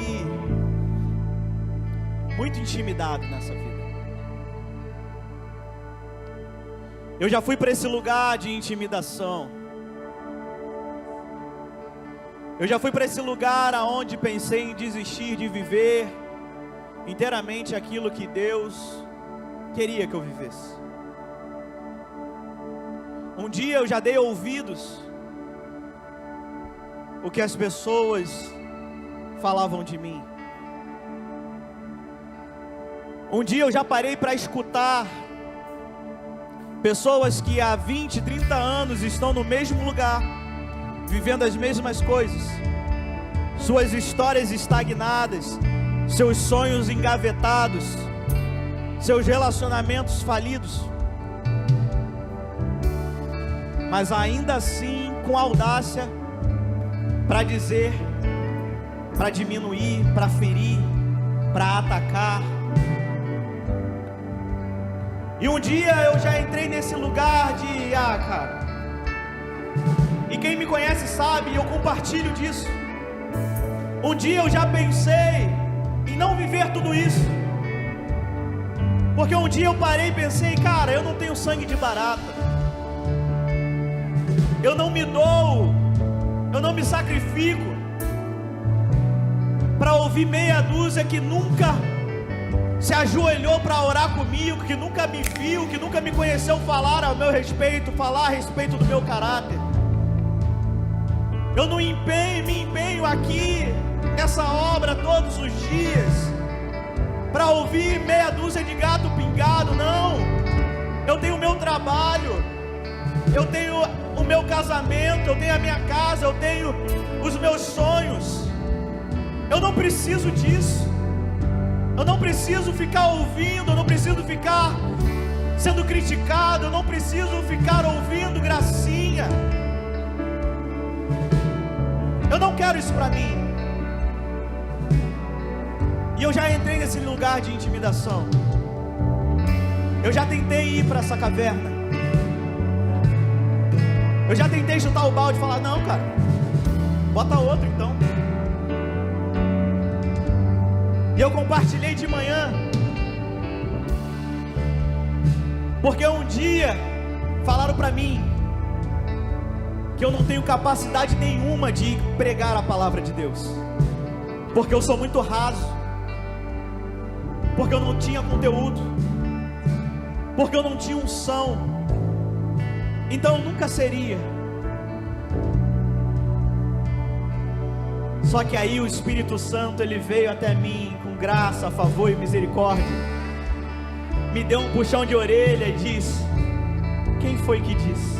S1: muito intimidado nessa vida. Eu já fui para esse lugar de intimidação. Eu já fui para esse lugar aonde pensei em desistir de viver inteiramente aquilo que Deus queria que eu vivesse. Um dia eu já dei ouvidos o que as pessoas falavam de mim. Um dia eu já parei para escutar pessoas que há 20, 30 anos estão no mesmo lugar, vivendo as mesmas coisas, suas histórias estagnadas, seus sonhos engavetados, seus relacionamentos falidos, mas ainda assim com audácia para dizer, para diminuir, para ferir, para atacar. E um dia eu já entrei nesse lugar de, cara, e quem me conhece sabe, eu compartilho disso. Um dia eu já pensei em não viver tudo isso, porque um dia eu parei e pensei, cara, eu não tenho sangue de barata, eu não me dou, eu não me sacrifico para ouvir meia dúzia que nunca se ajoelhou para orar comigo, que nunca me viu, que nunca me conheceu falar ao meu respeito, falar a respeito do meu caráter. Eu não me empenho aqui nessa obra todos os dias para ouvir meia dúzia de gato pingado, não. Eu tenho o meu trabalho, eu tenho o meu casamento, eu tenho a minha casa, eu tenho os meus sonhos. Eu não preciso disso. Eu não preciso ficar ouvindo, eu não preciso ficar sendo criticado, eu não preciso ficar ouvindo gracinha. Eu não quero isso para mim. E eu já entrei nesse lugar de intimidação. Eu já tentei ir para essa caverna. Eu já tentei chutar o balde e falar: não, cara, bota outro então. E eu compartilhei de manhã, porque um dia falaram para mim que eu não tenho capacidade nenhuma de pregar a palavra de Deus, porque eu sou muito raso, porque eu não tinha conteúdo, porque eu não tinha unção, então eu nunca seria. Só que aí o Espírito Santo, ele veio até mim com graça, favor e misericórdia, me deu um puxão de orelha e disse: quem foi que disse?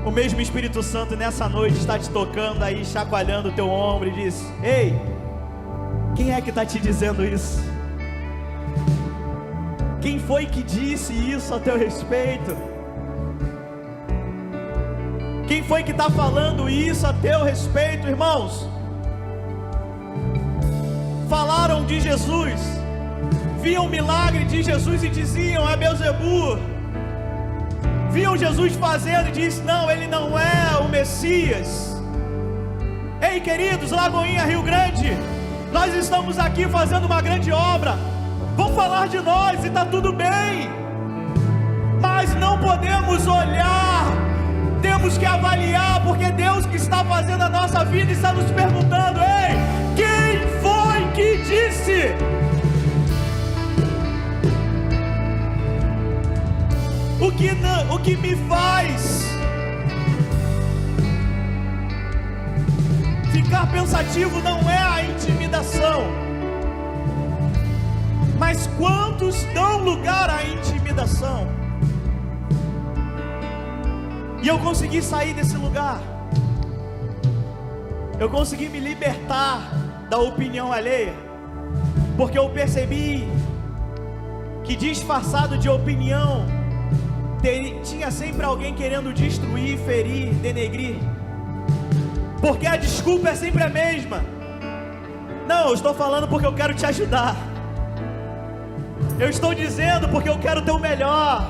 S1: O mesmo Espírito Santo nessa noite está te tocando aí, chacoalhando o teu ombro e diz: ei, quem é que está te dizendo isso? Quem foi que disse isso a teu respeito? Quem foi que está falando isso a teu respeito, irmãos? Falaram de Jesus, viam o milagre de Jesus e diziam: é Beelzebu. Viam Jesus fazendo e disse: não, ele não é o Messias. Ei, queridos, Lagoinha, Rio Grande, nós estamos aqui fazendo uma grande obra. Vão falar de nós e está tudo bem, mas não podemos olhar, temos que avaliar, porque Deus que está fazendo a nossa vida está nos perguntando: ei, quem foi que disse? O que me faz ficar pensativo não é a intimidação, mas quantos dão lugar à intimidação? E eu consegui sair desse lugar, eu consegui me libertar da opinião alheia, porque eu percebi que disfarçado de opinião tinha sempre alguém querendo destruir, ferir, denegrir, porque a desculpa é sempre a mesma. Não, eu estou falando porque eu quero te ajudar, eu estou dizendo porque eu quero o teu melhor.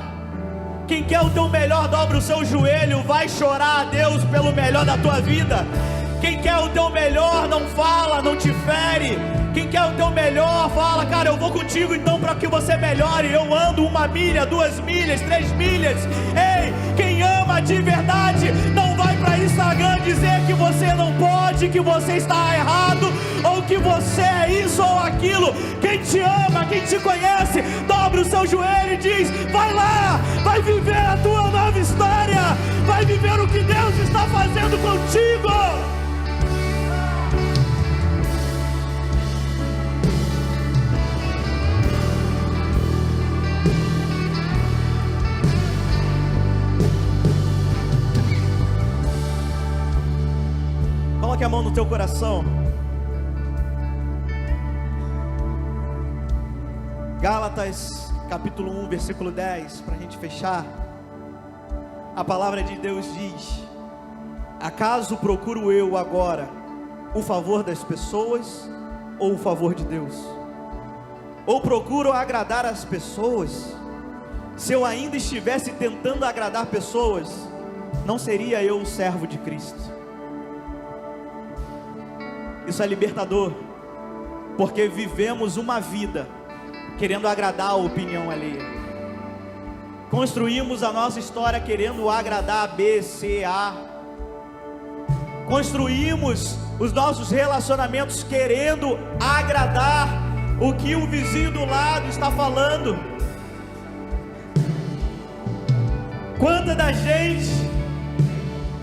S1: Quem quer o teu melhor, dobra o seu joelho, vai chorar a Deus pelo melhor da tua vida. Quem quer o teu melhor não fala, não te fere. Quem quer o teu melhor fala: cara, eu vou contigo então para que você melhore. Eu ando 1 milha, 2 milhas, 3 milhas. Ei, quem ama de verdade não vai para Instagram dizer que você não pode, que você está errado, ou que você é isso ou aquilo. Quem te ama, quem te conhece, dobra o seu joelho e diz: vai lá, vai viver a tua nova história, vai viver o que Deus está fazendo contigo. Coloque a mão no teu coração. Gálatas capítulo 1, versículo 10, para a gente fechar. A palavra de Deus diz: acaso procuro eu agora o favor das pessoas ou o favor de Deus? Ou procuro agradar as pessoas? Se eu ainda estivesse tentando agradar pessoas, não seria eu o servo de Cristo. Isso é libertador, porque vivemos uma vida querendo agradar a opinião alheia. Construímos a nossa história querendo agradar B, C, A. Construímos os nossos relacionamentos querendo agradar o que o vizinho do lado está falando.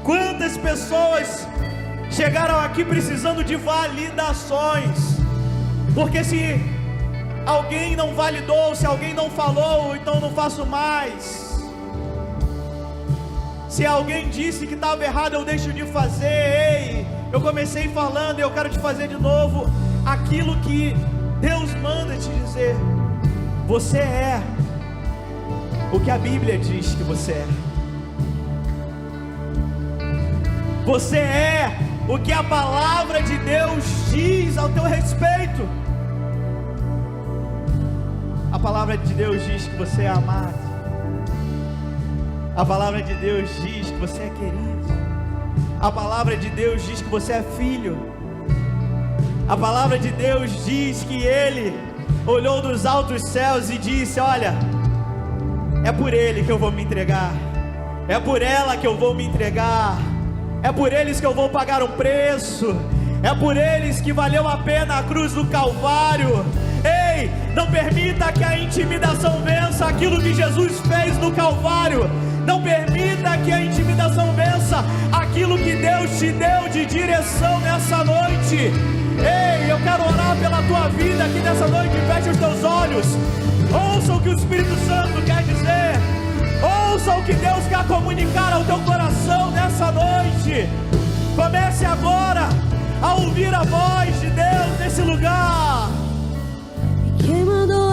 S1: Quantas pessoas chegaram aqui precisando de validações, porque se alguém não validou, se alguém não falou, então não faço mais. Se alguém disse que estava errado, eu deixo de fazer. Ei, eu comecei falando e eu quero te fazer de novo aquilo que Deus manda te dizer. Você é o que a Bíblia diz que você é. Você é o que a palavra de Deus diz ao teu respeito. A palavra de Deus diz que você é amado, A palavra de Deus diz que você é querido. A palavra de Deus diz que você é filho. A palavra de Deus diz que Ele olhou dos altos céus e disse: olha, é por Ele que eu vou me entregar, é por ela que eu vou me entregar, é por eles que eu vou pagar um preço, é por eles que valeu a pena a cruz do Calvário. Ei, não permita que a intimidação vença aquilo que Jesus fez no Calvário. Não permita que a intimidação vença aquilo que Deus te deu de direção nessa noite. Ei, eu quero orar pela tua vida aqui nessa noite. Feche os teus olhos, ouça o que o Espírito Santo quer dizer, ouça o que Deus quer comunicar ao teu coração nessa noite. Comece agora a ouvir a voz de Deus nesse lugar.
S2: Quem mandou